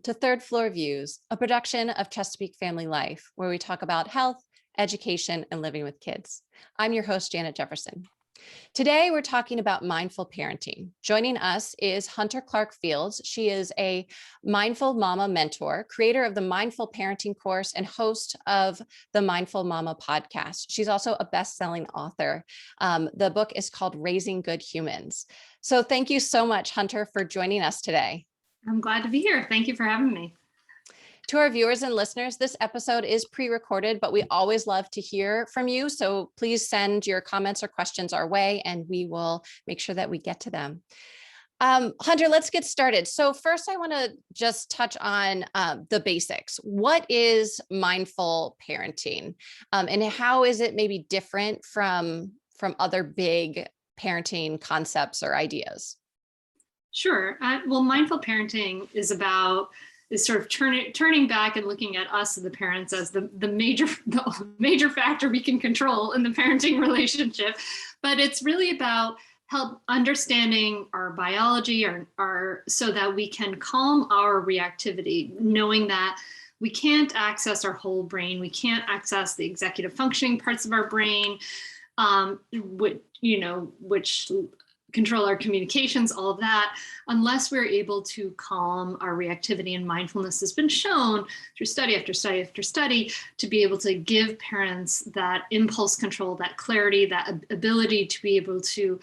Welcome to Third Floor Views, a production of Chesapeake Family Life, where we talk about health, education, and living with kids. I'm your host, Janet Jefferson. Today, we're talking about mindful parenting. Joining us is Hunter Clarke-Fields. She is a mindful mama mentor, creator of the Mindful Parenting course, and host of the Mindful Mama podcast. She's also a best-selling author. The book is called Raising Good Humans. So thank you so much, Hunter, for joining us today. I'm glad to be here. Thank you for having me. To our viewers and listeners, this episode is pre-recorded, but we always love to hear from you. So please send your comments or questions our way, and we will make sure that we get to them. Hunter, let's get started. So first, I want to just touch on the basics. What is mindful parenting, and how is it maybe different from other big parenting concepts or ideas? Sure. Well, mindful parenting is sort of turning back and looking at us, the parents, as the major factor we can control in the parenting relationship. But it's really about help understanding our biology, our so that we can calm our reactivity, knowing that we can't access our whole brain, we can't access the executive functioning parts of our brain, which control our communications, all of that, unless we're able to calm our reactivity. And mindfulness has been shown through study after study after study to be able to give parents that impulse control, that clarity, that ability to be able to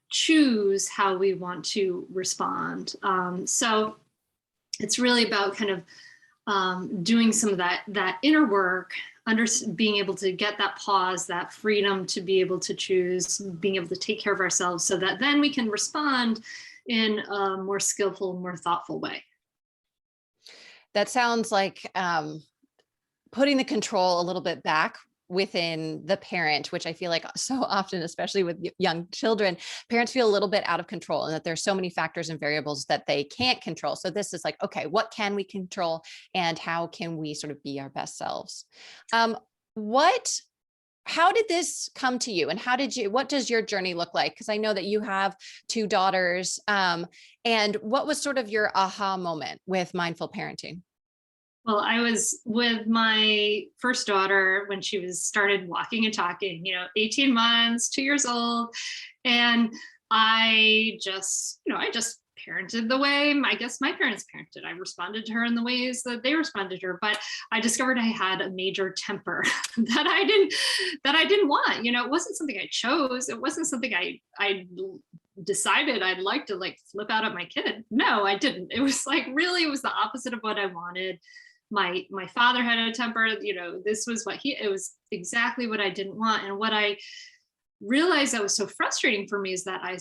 choose how we want to respond. So it's really about kind of doing some of that inner work, being able to get that pause, that freedom to be able to choose, being able to take care of ourselves so that then we can respond in a more skillful, more thoughtful way. That sounds like putting the control a little bit back within the parent, which I feel like so often, especially with young children, parents feel a little bit out of control and that there's so many factors and variables that they can't control. So this is like, okay, what can we control and how can we sort of be our best selves? How did this come to you, and what does your journey look like? Because I know that you have two daughters, and what was sort of your aha moment with mindful parenting? Well, I was with my first daughter when she started walking and talking, 18 months, 2 years old. And I just parented the way I guess my parents parented. I responded to her in the ways that they responded to her. But I discovered I had a major temper that I didn't want. It wasn't something I chose. It wasn't something I decided I'd like to flip out at my kid. No, I didn't. It was it was the opposite of what I wanted. My father had a temper, this was it was exactly what I didn't want. And what I realized that was so frustrating for me is that I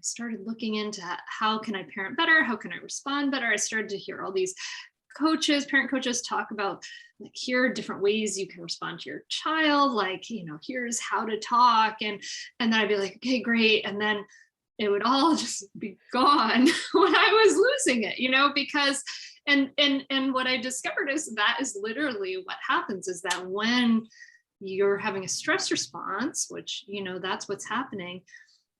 started looking into how can I parent better? How can I respond better? I started to hear all these parent coaches talk about here are different ways you can respond to your child. Here's how to talk. And then I'd be like, okay, great. And then it would all just be gone when I was losing it, because and what I discovered is that is literally what happens is that when you're having a stress response, which, that's what's happening,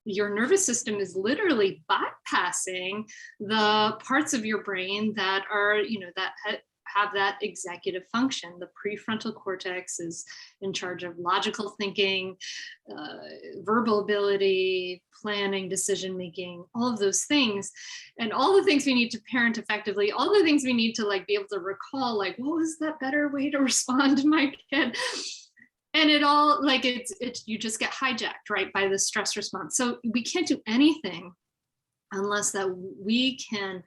your nervous system is literally bypassing the parts of your brain that are, that have that executive function. The prefrontal cortex is in charge of logical thinking, verbal ability, planning, decision-making, all of those things. And all the things we need to parent effectively, all the things we need to be able to recall, what was that better way to respond to my kid? And it all you just get hijacked, right, by the stress response. So we can't do anything unless that we can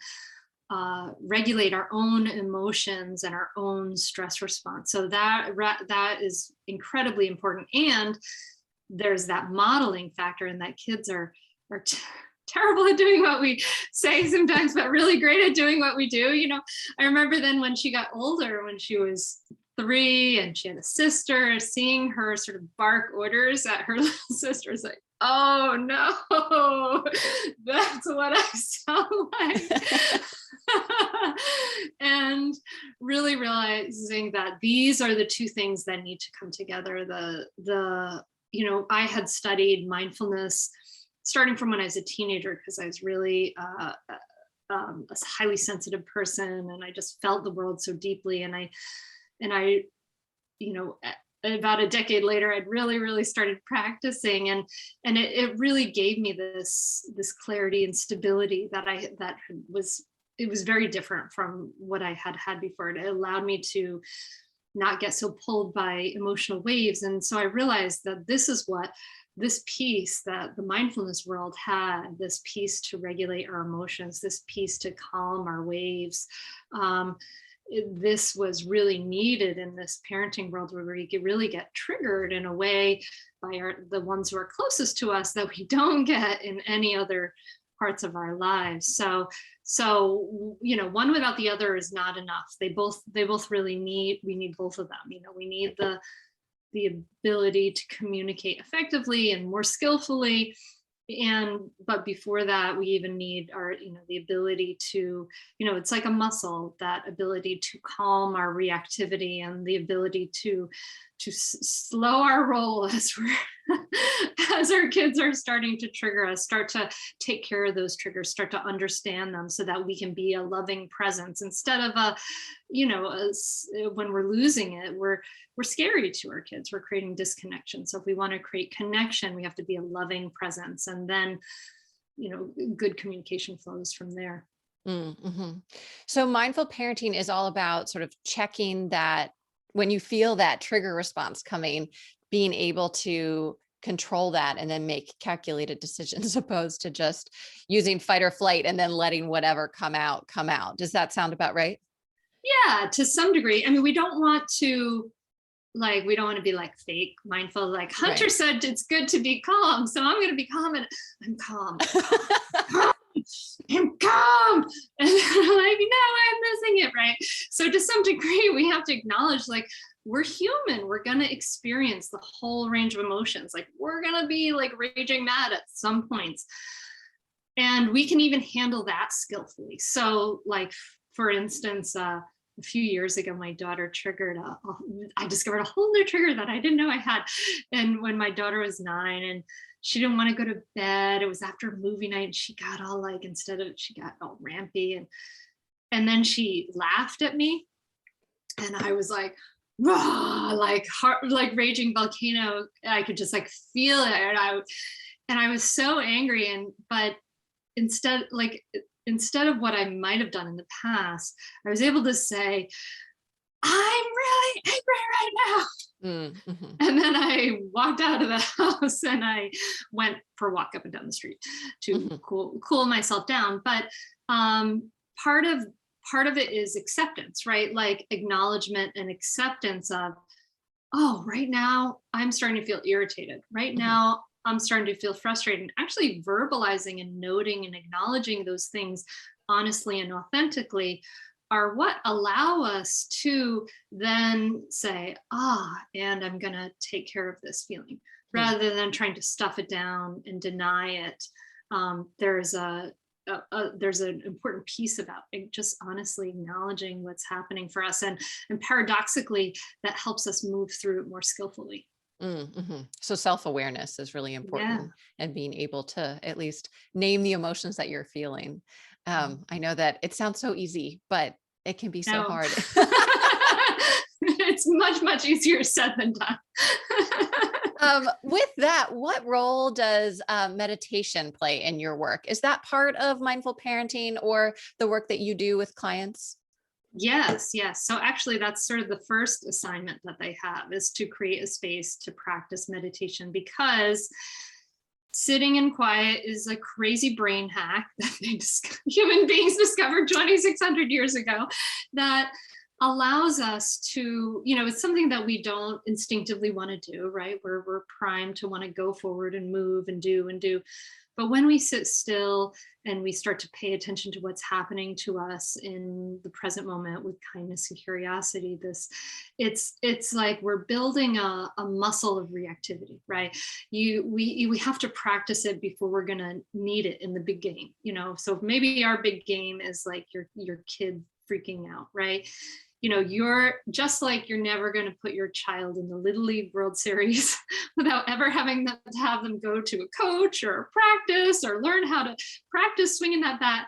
regulate our own emotions and our own stress response. So that is incredibly important. And there's that modeling factor, and that kids are terrible at doing what we say sometimes, but really great at doing what we do. I remember then when she got older, when she was 3 and she had a sister, seeing her sort of bark orders at her little sister is like, oh no, that's what I sound like. And really realizing that these are the two things that need to come together. I had studied mindfulness starting from when I was a teenager, because I was really a highly sensitive person, and I just felt the world so deeply. And I, about a decade later, I'd really started practicing, and it really gave me this clarity and stability that was, it was very different from what I had before. It allowed me to not get so pulled by emotional waves. And so I realized that this is what this piece that the mindfulness world had, this piece to regulate our emotions, this piece to calm our waves. This was really needed in this parenting world, where we could really get triggered in a way by the ones who are closest to us that we don't get in any other parts of our lives. So one without the other is not enough. They both really we need both of them. We need the ability to communicate effectively and more skillfully, but before that, we even need our the ability to, it's like a muscle, that ability to calm our reactivity, and the ability to slow our roll as as our kids are starting to trigger us, start to take care of those triggers, start to understand them, so that we can be a loving presence instead of when we're losing it, we're scary to our kids. We're creating disconnection. So if we want to create connection, we have to be a loving presence, and then good communication flows from there. Mm-hmm. So mindful parenting is all about sort of checking that when you feel that trigger response coming, being able to control that and then make calculated decisions, as opposed to just using fight or flight and then letting whatever come out. Does that sound about right? Yeah, to some degree. I mean, we don't want to be like fake mindful. Like Hunter Right. said, it's good to be calm. So I'm going to be calm, and I'm calm. I'm calm. And they're like, no, I'm missing it. Right. So to some degree, we have to acknowledge, like, we're human. We're going to experience the whole range of emotions. Like, we're going to be like raging mad at some points. And we can even handle that skillfully. So, like, for instance, a few years ago, my daughter triggered I discovered a whole new trigger that I didn't know I had. And when my daughter was 9 and she didn't want to go to bed, it was after movie night, and she got all she got all rampy, and then she laughed at me, and I was like, raw, like heart, like raging volcano. I could just like feel it, and I was so angry, but instead of what I might have done in the past, I was able to say, I'm really angry right now. Mm-hmm. And then I walked out of the house and I went for a walk up and down the street to cool myself down. But part of it is acceptance, right? Like acknowledgement and acceptance of, oh, right now I'm starting to feel irritated. Right now I'm starting to feel frustrated. And actually verbalizing and noting and acknowledging those things honestly and authentically are what allow us to then say, and I'm going to take care of this feeling, rather than trying to stuff it down and deny it. There's an important piece about just honestly acknowledging what's happening for us. And paradoxically, that helps us move through it more skillfully. Mm-hmm. So self-awareness is really important, and being able to at least name the emotions that you're feeling. I know that it sounds so easy, but it can be so hard. It's much easier said than done. With that, what role does meditation play in your work? Is that part of mindful parenting or the work that you do with clients? Yes. So actually, that's sort of the first assignment that they have, is to create a space to practice meditation, because sitting in quiet is a crazy brain hack that human beings discovered 2,600 years ago, that allows us to, it's something that we don't instinctively want to do, right? We're primed to want to go forward and move and do. But when we sit still and we start to pay attention to what's happening to us in the present moment with kindness and curiosity, it's like we're building a muscle of reactivity, right? We have to practice it before we're going to need it in the big game, So maybe our big game is like your kid freaking out, right? You're just like, you're never going to put your child in the Little League World Series without ever having to have them go to a coach or a practice or learn how to practice swinging that bat.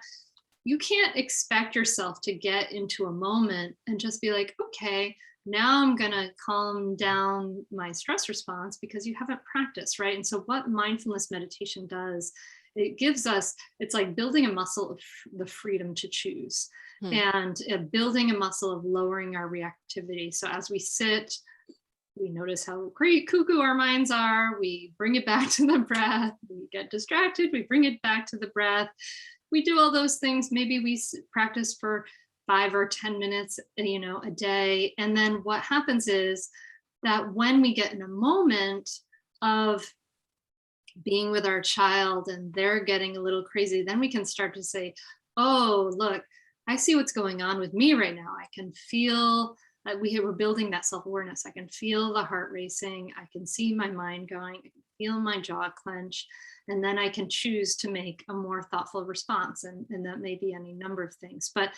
you can't expect yourself to get into a moment and just be like, okay, now I'm going to calm down my stress response, because you haven't practiced, right? And so what mindfulness meditation does, it gives us, it's like building a muscle of the freedom to choose, Hmm. and building a muscle of lowering our reactivity. So as we sit, we notice how great cuckoo our minds are. We bring it back to the breath. We get distracted. We bring it back to the breath. We do all those things. Maybe we practice for 5 or 10 minutes, a day. And then what happens is that when we get in a moment of being with our child and they're getting a little crazy, then we can start to say, oh, look, I see what's going on with me right now. I can feel that we're building that self-awareness. I can feel the heart racing. I can see my mind going. I can feel my jaw clench. And then I can choose to make a more thoughtful response. And that may be any number of things. But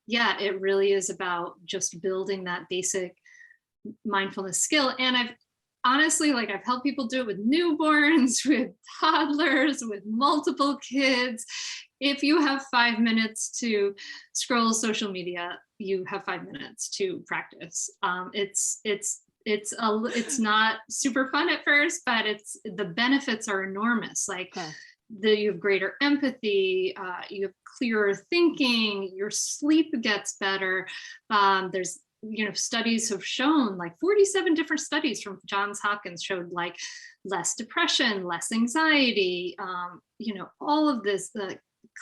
yeah, it really is about just building that basic mindfulness skill. And I've honestly, like, I've helped people do it with newborns, with toddlers, with multiple kids. If you have 5 minutes to scroll social media, you have 5 minutes to practice. It's not super fun at first, but the benefits are enormous. Like, Huh. you have greater empathy, you have clearer thinking, your sleep gets better. There's, studies have shown, like 47 different studies from Johns Hopkins showed, like, less depression, less anxiety, all of this, the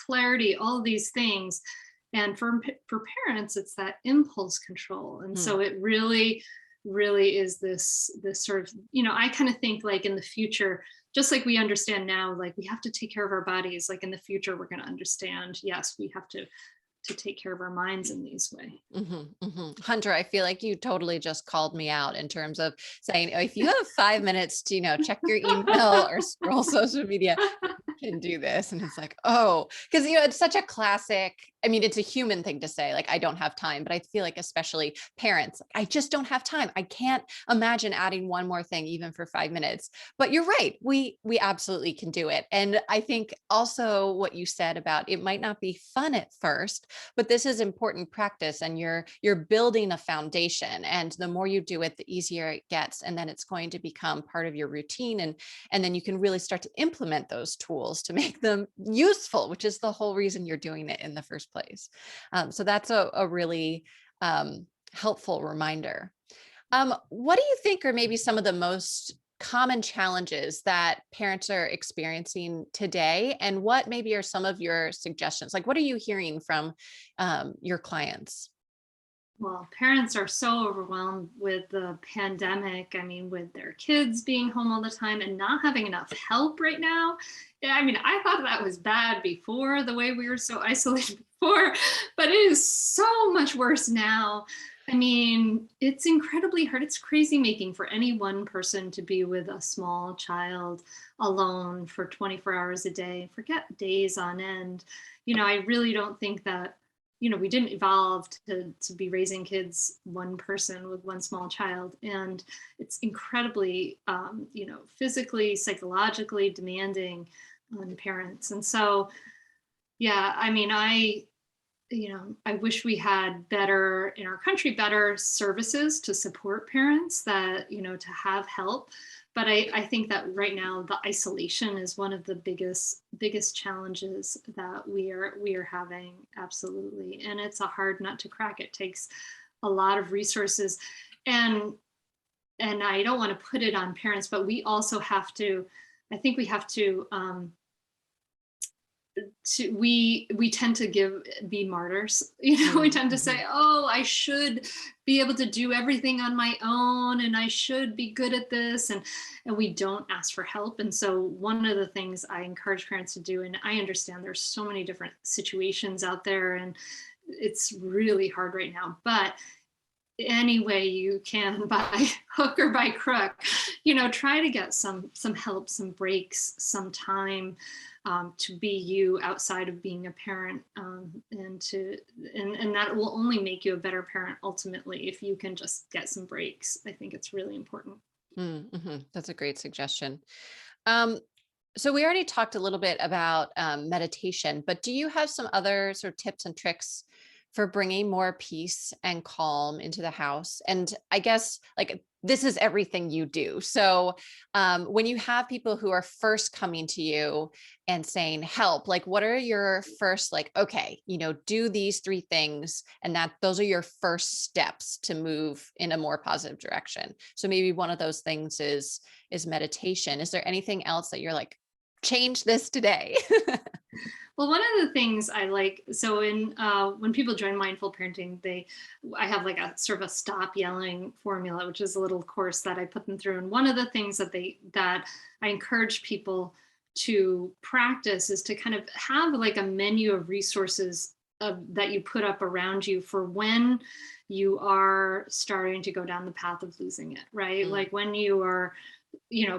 clarity, all of these things. And for parents, it's that impulse control. And Hmm. so it really is this sort of, I kind of think, like, in the future, just like we understand now, like, we have to take care of our bodies, like, in the future we're going to understand, yes, we have to take care of our minds in these way. Hunter, I feel like you totally just called me out in terms of saying, "Oh, if you have 5 minutes to, check your email or scroll social media, can do this." And it's like, oh, because it's such a classic. I mean, it's a human thing to say, like, I don't have time, but I feel like especially parents, like, I just don't have time. I can't imagine adding one more thing even for 5 minutes. But you're right. We absolutely can do it. And I think also what you said about it might not be fun at first, but this is important practice, and you're building a foundation. And the more you do it, the easier it gets. And then it's going to become part of your routine. And then you can really start to implement those tools to make them useful, which is the whole reason you're doing it in the first place. So that's a really helpful reminder. What do you think are maybe some of the most common challenges that parents are experiencing today? And what maybe are some of your suggestions? Like, what are you hearing from your clients? Well, parents are so overwhelmed with the pandemic. I mean, with their kids being home all the time and not having enough help right now. Yeah, I mean, I thought that was bad before, the way we were so isolated before, but it is so much worse now. I mean, it's incredibly hard. It's crazy making for any one person to be with a small child alone for 24 hours a day, forget days on end. I really don't think that, we didn't evolve to be raising kids, one person with one small child. And it's incredibly, physically, psychologically demanding on parents. And so, yeah, I mean, I wish we had better in our country, better services to support parents, that, to have help. But I think that right now the isolation is one of the biggest challenges that we are having. Absolutely. And it's a hard nut to crack. It takes a lot of resources. And and I don't want to put it on parents, but we also have to, I think we have we tend to be martyrs. We tend to Mhm. say, oh, I should be able to do everything on my own, and I should be good at this, and we don't ask for help. And so one of the things I encourage parents to do, and I understand there's so many different situations out there, and it's really hard right now, but any way you can, by hook or by crook, try to get some help, some breaks, some time, to be you outside of being a parent, and that will only make you a better parent ultimately, if you can just get some breaks. I think it's really important. That's a great suggestion. Um, So we already talked a little bit about meditation, but do you have some other sort of tips and tricks for bringing more peace and calm into the house? And I guess like this is everything you do. So when you have people who are first coming to you and saying help, like what are your first like, okay, do these three things, and that those are your first steps to move in a more positive direction. So maybe one of those things is meditation. Is there anything else that you're like, change this today? Well, one of the things I like, so in when people join mindful parenting, I have like a sort of a stop yelling formula, which is a little course that I put them through. And one of the things that I encourage people to practice is to kind of have like a menu of resources that you put up around you for when you are starting to go down the path of losing it, right? Like when you are,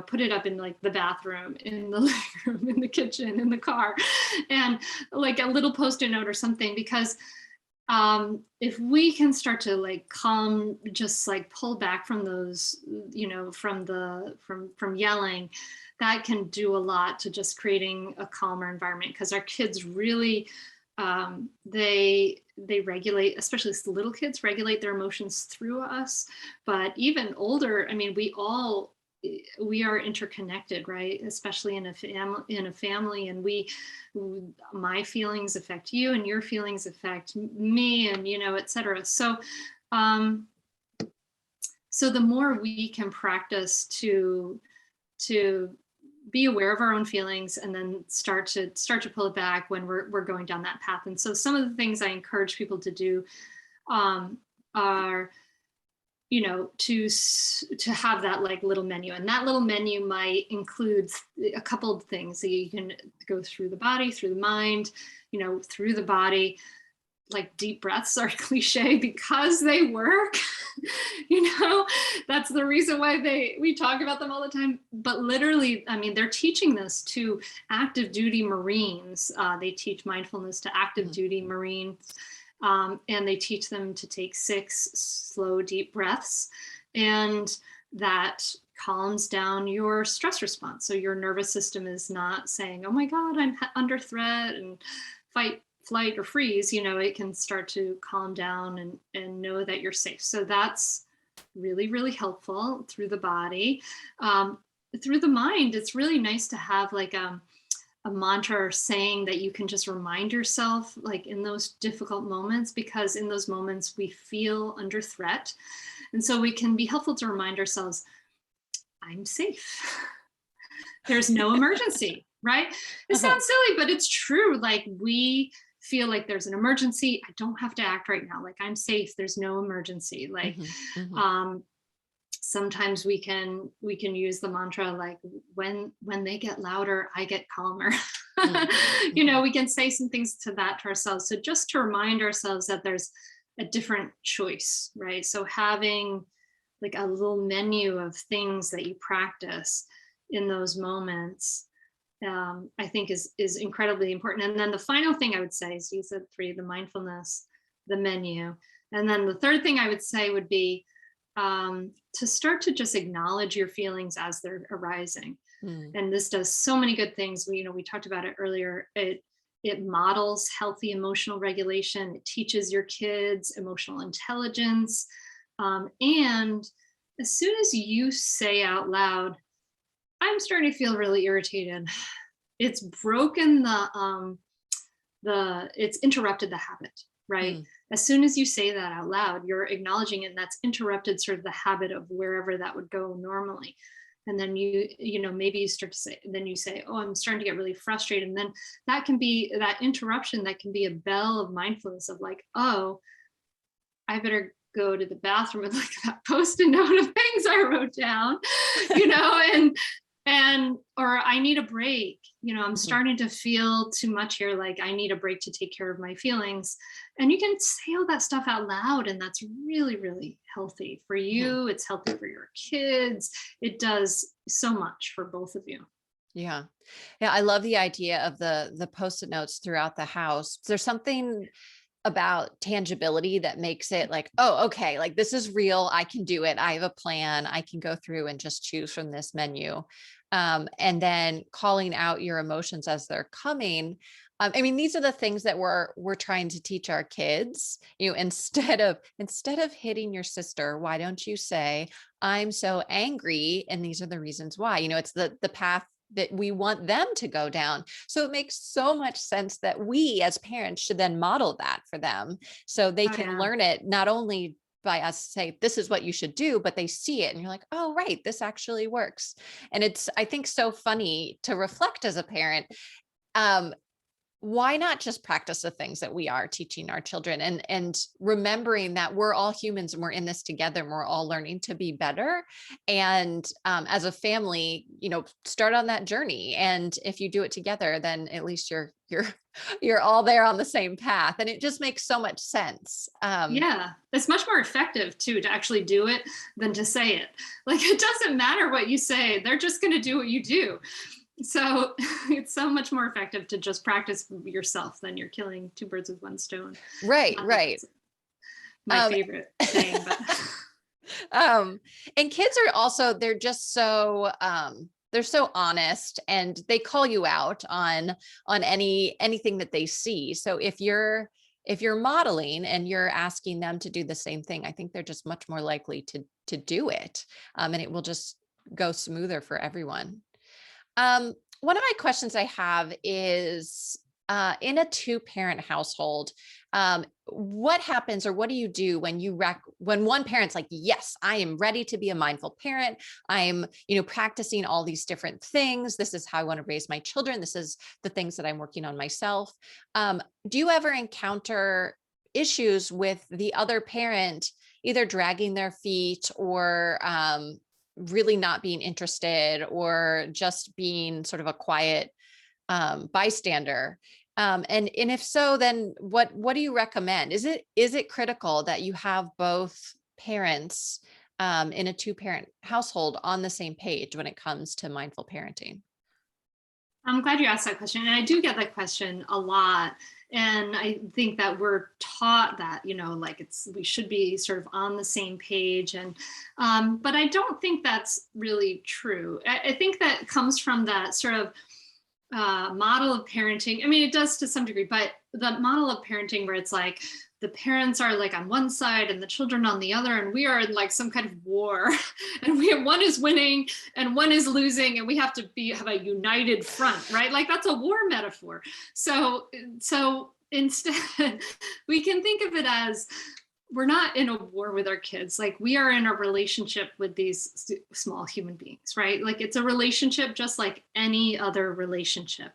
put it up in like the bathroom, in the living room, in the kitchen, in the car, and like a little post-it note or something, because if we can start to like calm, just like pull back from those, from yelling, that can do a lot to just creating a calmer environment, because our kids really they regulate, especially little kids regulate their emotions through us, but even older, I mean, we are interconnected, right? Especially in a family, and my feelings affect you, and your feelings affect me, and et cetera. So so the more we can practice to be aware of our own feelings, and then start to pull it back when we're going down that path. And so some of the things I encourage people to do are to have that like little menu, and that little menu might include a couple of things. So you can go through the body, through the mind, through the body. Like deep breaths are cliche because they work. That's the reason why we talk about them all the time. But literally, I mean, they're teaching this to active duty Marines. They teach mindfulness to active duty Marines. And they teach them to take 6 slow, deep breaths, and that calms down your stress response. So your nervous system is not saying, oh my God, I'm under threat and fight, flight, or freeze. It can start to calm down and know that you're safe. So that's really, really helpful through the body. Through the mind, it's really nice to have like a mantra or saying that you can just remind yourself, like in those difficult moments, because in those moments we feel under threat. And so we can be helpful to remind ourselves, I'm safe. There's no emergency, right? It sounds silly, but it's true. Like we feel like there's an emergency. I don't have to act right now. Like I'm safe. There's no emergency. Like, sometimes we can use the mantra like when they get louder, I get calmer. We can say some things to ourselves. So just to remind ourselves that there's a different choice, right? So having like a little menu of things that you practice in those moments, I think is incredibly important. And then the final thing I would say is, you said 3, the mindfulness, the menu. And then the third thing I would say would be to start to just acknowledge your feelings as they're arising. And this does so many good things. We talked about it earlier. It models healthy emotional regulation. It teaches your kids emotional intelligence. And as soon as you say out loud, I'm starting to feel really irritated, it's broken it's interrupted the habit, right? As soon as you say that out loud, you're acknowledging it, and that's interrupted sort of the habit of wherever that would go normally. And then maybe you start to say, then you say, oh, I'm starting to get really frustrated. And then that interruption, that can be a bell of mindfulness of like, oh, I better go to the bathroom and look at that post-it note of things I wrote down, or I need a break. I'm starting to feel too much here. Like I need a break to take care of my feelings. And you can say all that stuff out loud. And that's really, really healthy for you. It's healthy for your kids. It does so much for both of you. Yeah. I love the idea of the post-it notes throughout the house. There's something about tangibility that makes it like, oh, okay, like this is real. I can do it. I have a plan. I can go through and just choose from this menu. and then calling out your emotions as they're coming. I mean, these are the things that we're trying to teach our kids. Instead of hitting your sister, why don't you say, "I'm so angry, and these are the reasons why." It's the path that we want them to go down. So it makes so much sense that we as parents should then model that for them, so they Oh can yeah. learn it not only by us say, "This is what you should do," but they see it and you're like, "Oh, right, this actually works." And it's, I think, so funny to reflect as a parent. Um, why not just practice the things that we are teaching our children, and remembering that we're all humans and we're in this together and we're all learning to be better. And as a family, start on that journey. And if you do it together, then at least you're all there on the same path. And it just makes so much sense. Yeah, it's much more effective too to actually do it than to say it. Like it doesn't matter what you say, they're just going to do what you do. So it's so much more effective to just practice yourself than you're killing two birds with one stone. Right, Not that right. that's my Um, favorite saying, but and kids are also, they're so honest, and they call you out on anything that they see. So if you're modeling and you're asking them to do the same thing, I think they're just much more likely to do it. And it will just go smoother for everyone. One of my questions I have is, in a two-parent household, what happens, or what do you do when when one parent's like, "Yes, I am ready to be a mindful parent. I'm, practicing all these different things. This is how I want to raise my children. This is the things that I'm working on myself." Do you ever encounter issues with the other parent either dragging their feet, or really not being interested, or just being sort of a quiet bystander? And if so, then what do you recommend? Is it critical that you have both parents in a two-parent household on the same page when it comes to mindful parenting? I'm glad you asked that question. And I do get that question a lot. And I think that we're taught that, like we should be sort of on the same page. And, but I don't think that's really true. I think that comes from that sort of model of parenting. I mean, it does to some degree, but the model of parenting where it's like the parents are like on one side and the children on the other, and we are in like some kind of war, and one is winning and one is losing, and we have to have a united front, right? Like that's a war metaphor. So instead, we can think of it as we're not in a war with our kids. Like we are in a relationship with these small human beings, right? Like it's a relationship just like any other relationship.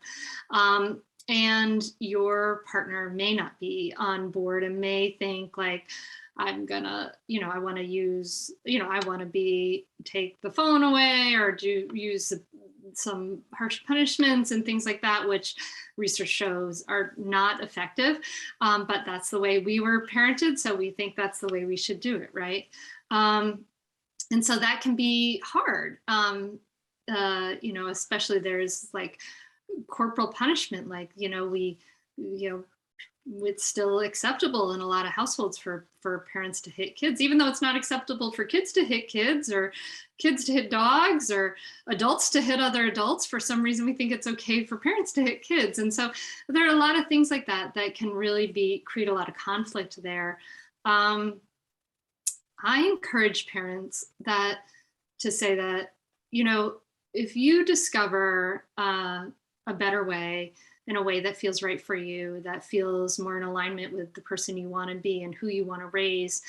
And your partner may not be on board and may think like, I'm gonna, I want to use, I want to take the phone away, or use some harsh punishments and things like that, which research shows are not effective. But that's the way we were parented. So we think that's the way we should do it, right? And so that can be hard. Especially there's like corporal punishment, like, it's still acceptable in a lot of households for parents to hit kids, even though it's not acceptable for kids to hit kids, or kids to hit dogs, or adults to hit other adults. For some reason, we think it's okay for parents to hit kids. And so there are a lot of things like that that can really create a lot of conflict there. I encourage parents to say that, if you discover a better way, in a way that feels right for you, that feels more in alignment with the person you want to be and who you want to raise,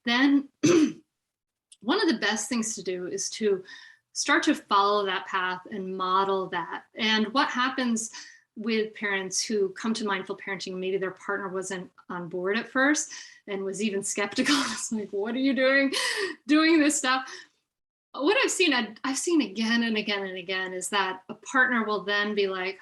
then one of the best things to do is to start to follow that path and model that. And what happens with parents who come to mindful parenting, maybe their partner wasn't on board at first and was even skeptical. It's like, what are you doing this stuff? What I've seen again and again and again is that a partner will then be like,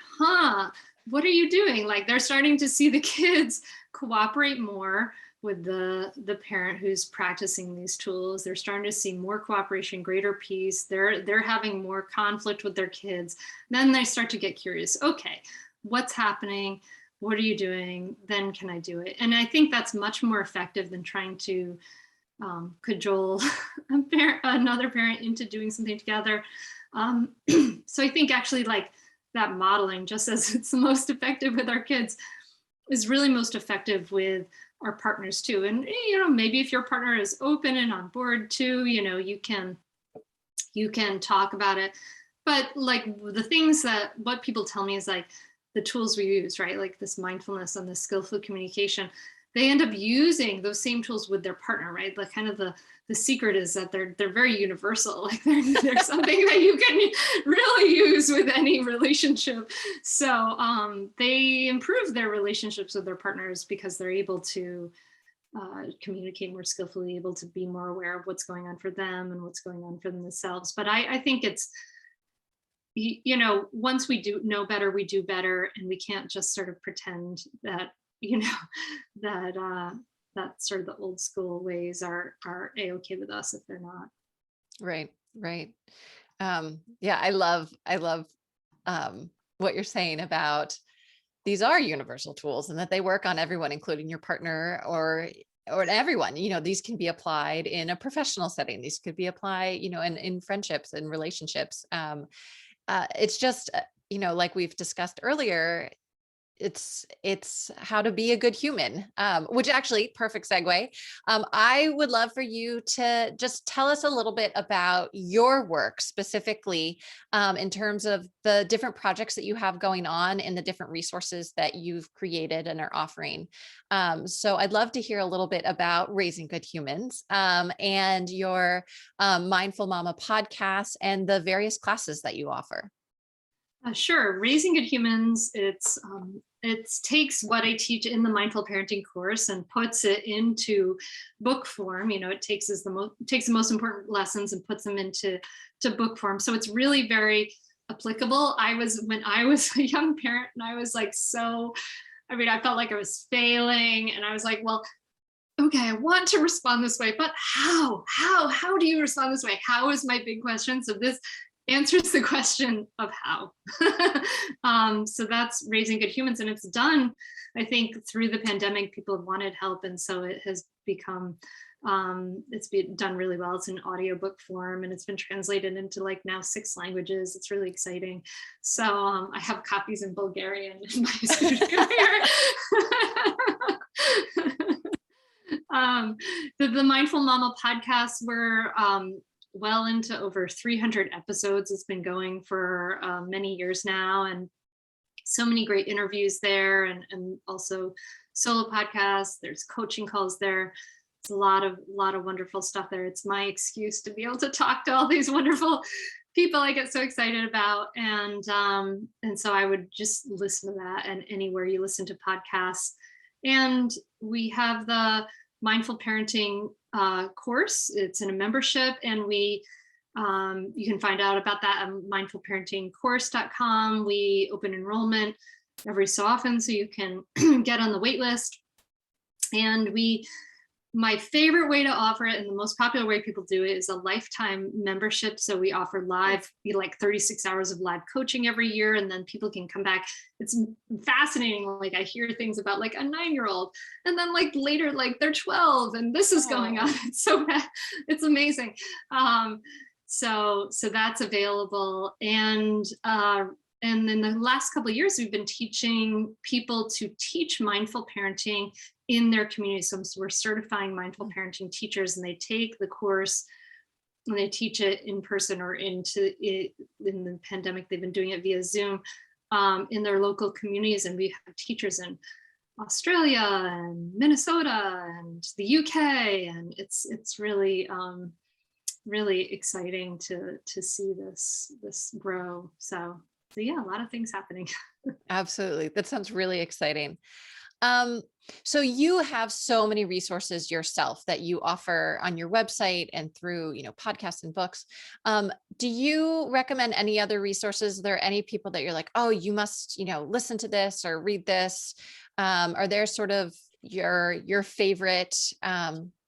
what are you doing? Like they're starting to see the kids cooperate more with the parent who's practicing these tools. They're starting to see more cooperation, greater peace. They're having more conflict with their kids. Then they start to get curious. Okay, what's happening? What are you doing? Then can I do it? And I think that's much more effective than trying to cajole another parent into doing something together. So I think actually like that modeling, just as it's the most effective with our kids, is really most effective with our partners too. And maybe if your partner is open and on board too, you can talk about it. But like the things that what people tell me is like the tools we use, right? Like this mindfulness and the skillful communication, they end up using those same tools with their partner, right? Like kind of the secret is that they're very universal. Like they're something that you can really use with any relationship. So they improve their relationships with their partners because they're able to communicate more skillfully, able to be more aware of what's going on for them and what's going on for themselves. But I think it's, once we do know better, we do better, and we can't just sort of pretend that, that sort of the old school ways are a-okay with us if they're not. Right. Yeah, I love what you're saying about these are universal tools and that they work on everyone, including your partner or everyone. These can be applied in a professional setting. These could be applied, in friendships and relationships. It's just, like we've discussed earlier, it's how to be a good human, which actually perfect segue. I would love for you to just tell us a little bit about your work specifically, in terms of the different projects that you have going on and the different resources that you've created and are offering. So I'd love to hear a little bit about Raising Good Humans, and your Mindful Mama podcast and the various classes that you offer. Sure. Raising Good Humans, it takes what I teach in the mindful parenting course and puts it into book form. It takes the most important lessons and puts them into book form. So it's really very applicable. When I was a young parent, and I was like, I felt like I was failing, and I was like, well, okay, I want to respond this way, but how do you respond this way? How is my big question. So this answers the question of how. So that's Raising Good Humans, and it's done, I think, through the pandemic. People have wanted help, and so it has become, it's been done really well. It's in audiobook form, and it's been translated into like now 6 languages. It's really exciting. So I have copies in Bulgarian in my studio here. The Mindful Mama podcast, we're well into over 300 episodes. It's been going for many years now, and so many great interviews there, and also solo podcasts. There's coaching calls there. It's a lot of wonderful stuff there. It's my excuse to be able to talk to all these wonderful people I get so excited about, and so I would just listen to that, and anywhere you listen to podcasts. And we have the Mindful Parenting course. It's in a membership, and you can find out about that at mindfulparentingcourse.com. We open enrollment every so often, so you can get on the wait list. And my favorite way to offer it, and the most popular way people do it, is a lifetime membership. So we offer like 36 hours of live coaching every year, and then people can come back. It's fascinating. Like I hear things about like a 9-year-old, and then like later, like they're 12, and this is going on. It's so bad. It's amazing. So that's available. And in the last couple of years, we've been teaching people to teach mindful parenting in their community. So we're certifying mindful parenting teachers, and they take the course and they teach it in person or in the pandemic. They've been doing it via Zoom in their local communities. And we have teachers in Australia and Minnesota and the UK. And it's really, really exciting to see this grow. So yeah, a lot of things happening. Absolutely. That sounds really exciting. So you have so many resources yourself that you offer on your website and through, podcasts and books. Do you recommend any other resources? Are there any people that you're like, oh, you must, listen to this or read this? Are there sort of your favorite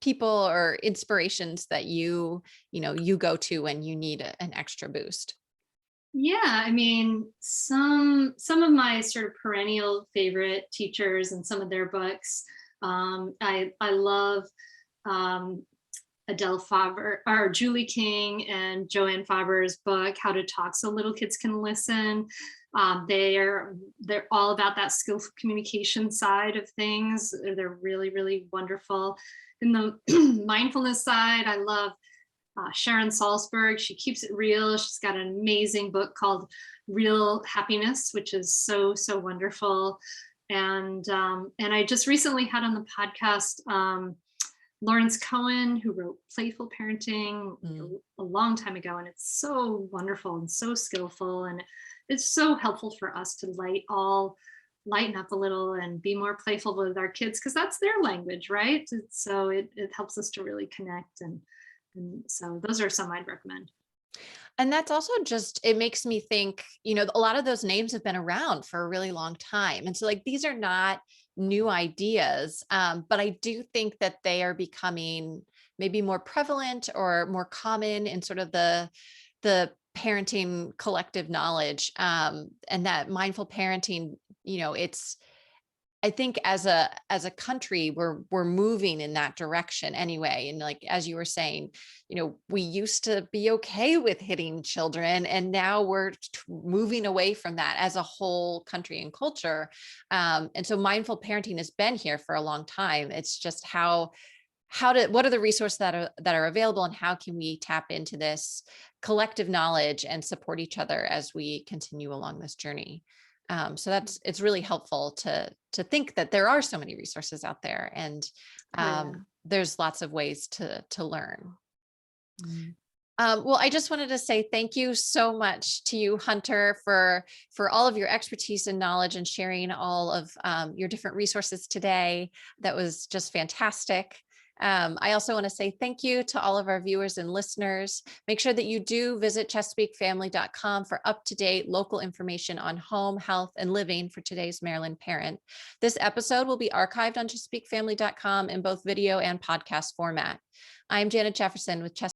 people or inspirations that you go to when you need an extra boost? Yeah, I mean, some of my sort of perennial favorite teachers and some of their books. I love Adele Faber or Julie King and Joanne Faber's book, How to Talk So Little Kids Can Listen. They're all about that skillful communication side of things. They're really, really wonderful. In the mindfulness side, I love Sharon Salzberg. She keeps it real. She's got an amazing book called Real Happiness, which is so, so wonderful. And I just recently had on the podcast Lawrence Cohen, who wrote Playful Parenting a long time ago. And it's so wonderful and so skillful. And it's so helpful for us to lighten up a little and be more playful with our kids, because that's their language, right? So it helps us to really connect. And so those are some I'd recommend. And that's also just, it makes me think, a lot of those names have been around for a really long time. And so like, these are not new ideas, but I do think that they are becoming maybe more prevalent or more common in sort of the parenting collective knowledge, and that mindful parenting, it's, I think as a country, we're moving in that direction anyway. And like, as you were saying, we used to be okay with hitting children, and now we're moving away from that as a whole country and culture. And so mindful parenting has been here for a long time. It's just what are the resources that are available, and how can we tap into this collective knowledge and support each other as we continue along this journey. So it's really helpful to think that there are so many resources out there, and there's lots of ways to learn. Well, I just wanted to say thank you so much to you, Hunter, for all of your expertise and knowledge and sharing all of your different resources today. That was just fantastic. I also want to say thank you to all of our viewers and listeners. Make sure that you do visit ChesapeakeFamily.com for up-to-date local information on home, health, and living for today's Maryland parent. This episode will be archived on ChesapeakeFamily.com in both video and podcast format. I'm Janet Jefferson with Chesapeake